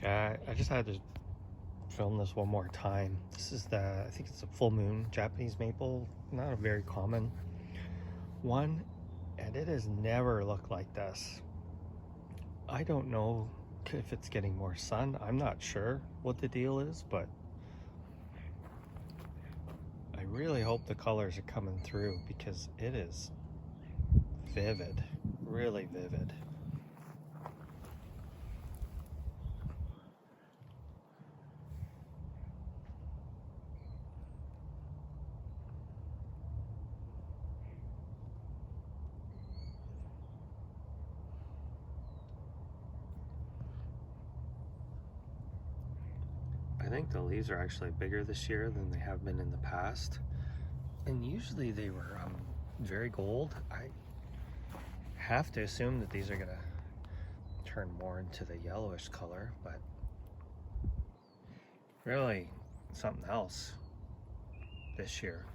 Okay, I just had to film this one more time. This is I think it's a full moon Japanese maple, not a very common one, and it has never looked like this. I don't know if it's getting more sun. I'm not sure what the deal is, but I really hope the colors are coming through because it is vivid, really vivid. I think the leaves are actually bigger this year than they have been in the past. And usually they were very gold. I have to assume that these are gonna turn more into the yellowish color, but really something else this year.